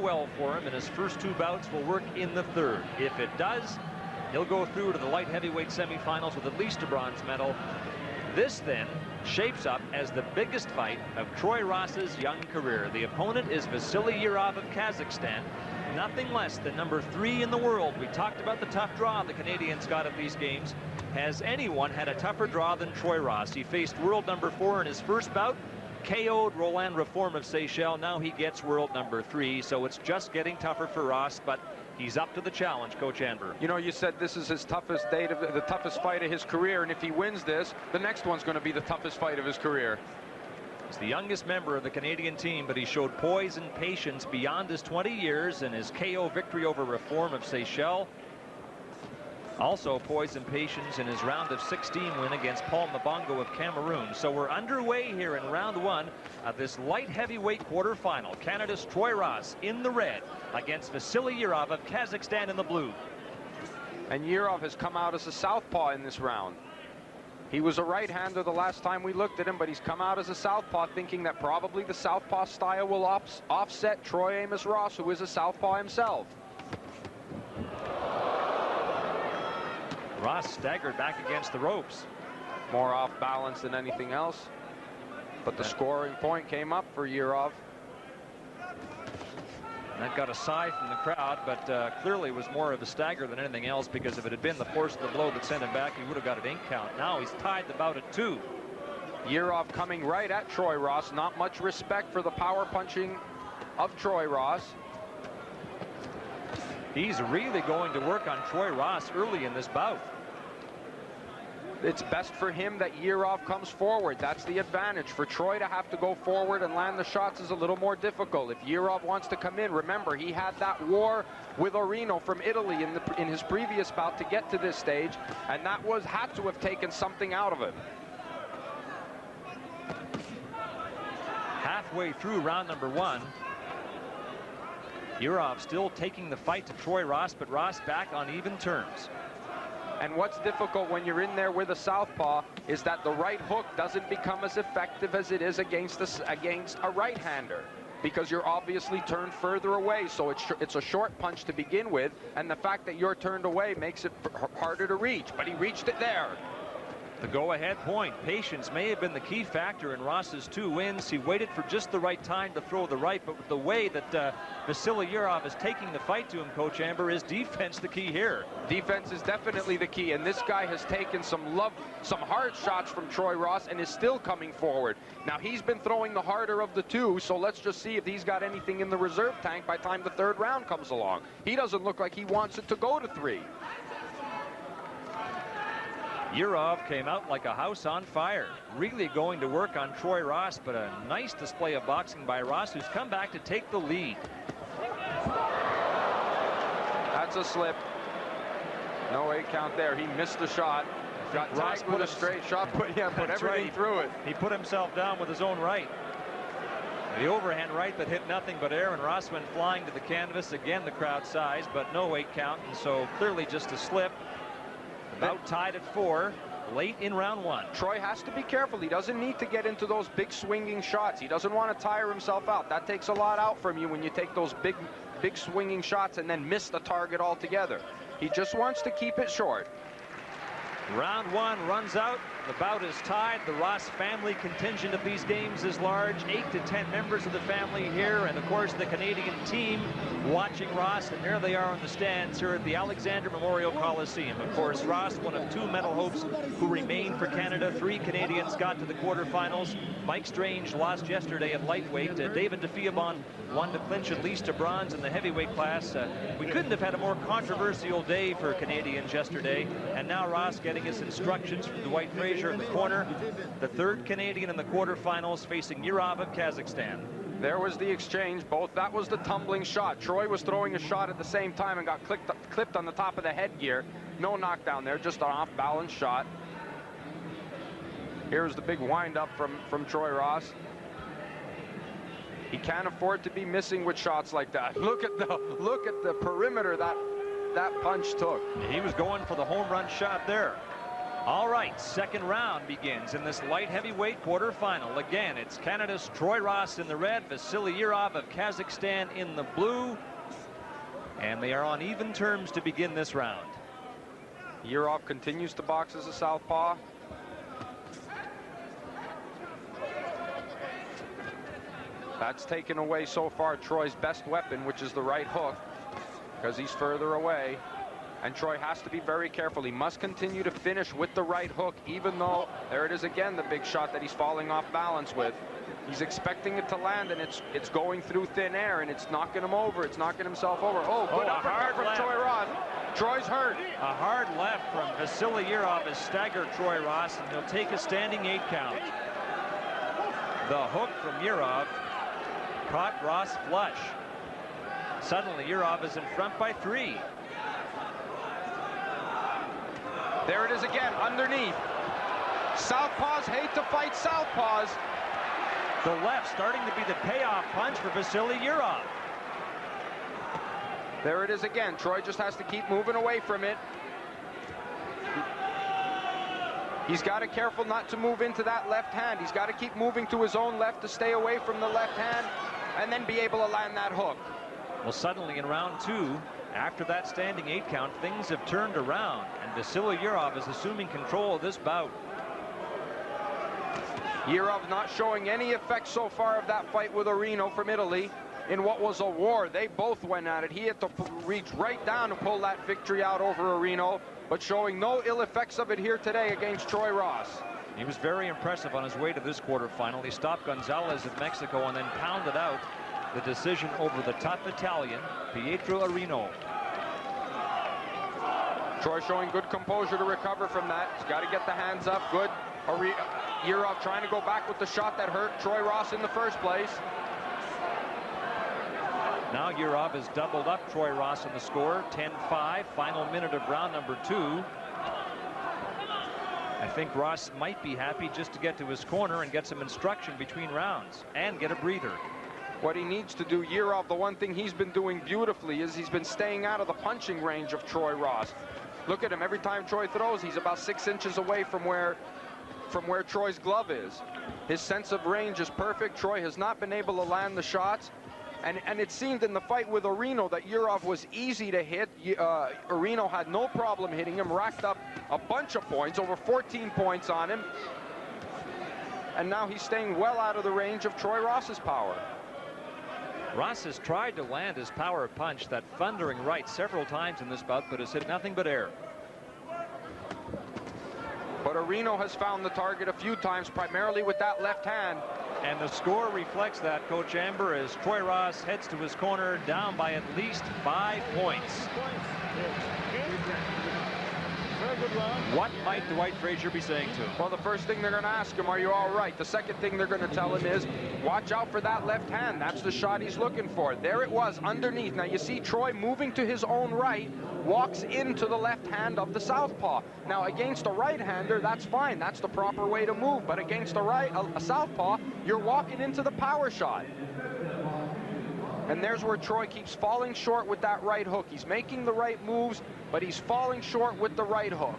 well for him, and his first 2 bouts will work in the 3rd. If it does, he'll go through to the light heavyweight semifinals with at least a bronze medal. This then shapes up as the biggest fight of Troy Ross's young career. The opponent is Vassily Jirov of Kazakhstan, nothing less than number 3 in the world. We talked about the tough draw the Canadians got at these games. Has anyone had a tougher draw than Troy Ross? He faced world number 4 in his first bout, KO'd Roland Reform of Seychelles. Now he gets world number 3, so it's just getting tougher for Ross, but he's up to the challenge, Coach Anber. You know, you said this is his toughest day, the toughest fight of his career, and if he wins this, the next one's going to be the toughest fight of his career. He's the youngest member of the Canadian team, but he showed poise and patience beyond his 20 years in his KO victory over Reform of Seychelles. Also poise and patience in his round of 16 win against Paul Mabongo of Cameroon. So we're underway here in round 1 of this light heavyweight quarterfinal. Canada's Troy Ross in the red against Vassily Jirov of Kazakhstan in the blue. And Jirov has come out as a southpaw in this round. He was a right-hander the last time we looked at him, but he's come out as a southpaw, thinking that probably the southpaw style will offset Troy Amos Ross, who is a southpaw himself. Ross staggered back against the ropes. More off balance than anything else. But the scoring point came up for Jirov. That got a sigh from the crowd, but clearly was more of a stagger than anything else, because if it had been the force of the blow that sent him back, he would have got an 8 count. Now he's tied the bout at 2. Jirov coming right at Troy Ross. Not much respect for the power punching of Troy Ross. He's really going to work on Troy Ross early in this bout. It's best for him that Jirov comes forward. That's the advantage. For Troy to have to go forward and land the shots is a little more difficult. If Jirov wants to come in, remember, he had that war with Orino from Italy in his previous bout to get to this stage, and that had to have taken something out of him. Halfway through round number 1. Jirov still taking the fight to Troy Ross, but Ross back on even terms. And what's difficult when you're in there with a southpaw is that the right hook doesn't become as effective as it is against a right-hander, because you're obviously turned further away. So it's a short punch to begin with, and the fact that you're turned away makes it harder to reach. But he reached it there. The go-ahead point. Patience may have been the key factor in Ross's 2 wins. He waited for just the right time to throw the right, but with the way that Vassily Jirov is taking the fight to him, Coach Amber, is defense the key here? Defense is definitely the key, and this guy has taken some hard shots from Troy Ross and is still coming forward. Now, he's been throwing the harder of the 2, so let's just see if he's got anything in the reserve tank by the time the 3rd round comes along. He doesn't look like he wants it to go to 3. Jirov came out like a house on fire, really going to work on Troy Ross, but a nice display of boxing by Ross, who's come back to take the lead. That's a slip. No 8 count there. He missed the shot. Got tagged with a straight shot, put everything through it. He put himself down with his own right. The overhand right that hit nothing but air, and Ross went flying to the canvas. Again, the crowd sighs, but no 8 count, and so clearly just a slip. About tied at 4, late in round 1. Troy has to be careful. He doesn't need to get into those big swinging shots. He doesn't want to tire himself out. That takes a lot out from you when you take those big swinging shots and then miss the target altogether. He just wants to keep it short. Round 1 runs out. The bout is tied. The Ross family contingent of these games is large. 8 to 10 members of the family here, and of course the Canadian team watching Ross, and there they are on the stands here at the Alexander Memorial Coliseum. Of course, Ross, one of 2 medal hopes who remain for Canada. 3 Canadians got to the quarterfinals. Mike Strange lost yesterday at lightweight. David DeFiabon won to clinch at least a bronze in the heavyweight class. We couldn't have had a more controversial day for Canadians yesterday, and now Ross getting his instructions from Dwight Frazier in the corner. The 3rd Canadian in the quarterfinals facing Jirov of Kazakhstan. There was the exchange. That was the tumbling shot. Troy was throwing a shot at the same time and got clipped on the top of the headgear. No knockdown there, just an off-balance shot. Here's the big wind-up from Troy Ross. He can't afford to be missing with shots like that. Look at the perimeter that punch took. He was going for the home run shot there. All right, second round begins in this light heavyweight quarterfinal. Again, it's Canada's Troy Ross in the red, Vassily Jirov of Kazakhstan in the blue. And they are on even terms to begin this round. Jirov continues to box as a southpaw. That's taken away so far Troy's best weapon, which is the right hook, because he's further away. And Troy has to be very careful. He must continue to finish with the right hook, even though, there it is again, the big shot that he's falling off balance with. He's expecting it to land, and it's going through thin air, and it's knocking him over. It's knocking himself over. Oh, good uppercut from Troy Ross. Troy's hurt. A hard left from Vassily Jirov has staggered Troy Ross, and he'll take a standing 8 count. The hook from Jirov caught Ross flush. Suddenly, Jirov is in front by 3. There it is again, underneath. Southpaws hate to fight southpaws. The left starting to be the payoff punch for Vassily Jirov. There it is again. Troy just has to keep moving away from it. He's got to be careful not to move into that left hand. He's got to keep moving to his own left to stay away from the left hand and then be able to land that hook. Well, suddenly in round 2, after that standing 8 count, things have turned around, and Vassily Jirov is assuming control of this bout. Jirov not showing any effect so far of that fight with Areno from Italy in what was a war. They both went at it. He had to reach right down to pull that victory out over Areno, but showing no ill effects of it here today against Troy Ross. He was very impressive on his way to this quarterfinal. He stopped Gonzalez of Mexico and then pounded out the decision over the top Italian, Pietro Areno. Troy showing good composure to recover from that. He's got to get the hands up. Good. Jirov trying to go back with the shot that hurt Troy Ross in the first place. Now Jirov has doubled up Troy Ross in the score. 10-5, final minute of round number 2. I think Ross might be happy just to get to his corner and get some instruction between rounds and get a breather. What he needs to do, Jirov, the one thing he's been doing beautifully is he's been staying out of the punching range of Troy Ross. Look at him, every time Troy throws, he's about 6 inches away from where Troy's glove is. His sense of range is perfect. Troy has not been able to land the shots. And it seemed in the fight with Areno that Jirov was easy to hit. Areno had no problem hitting him, racked up a bunch of points, over 14 points on him. And now he's staying well out of the range of Troy Ross's power. Ross has tried to land his power punch, that thundering right, several times in this bout, but has hit nothing but air. But Areno has found the target a few times, primarily with that left hand. And the score reflects that, Coach Amber, as Troy Ross heads to his corner, down by at least 5 points. What might Dwight Frazier be saying to him? Well, the first thing they're going to ask him, are you all right? The second thing they're going to tell him is, watch out for that left hand. That's the shot he's looking for. There it was, underneath. Now, you see Troy moving to his own right, walks into the left hand of the southpaw. Now, against a right-hander, that's fine. That's the proper way to move. But against a southpaw, you're walking into the power shot. And there's where Troy keeps falling short with that right hook. He's making the right moves, but he's falling short with the right hook.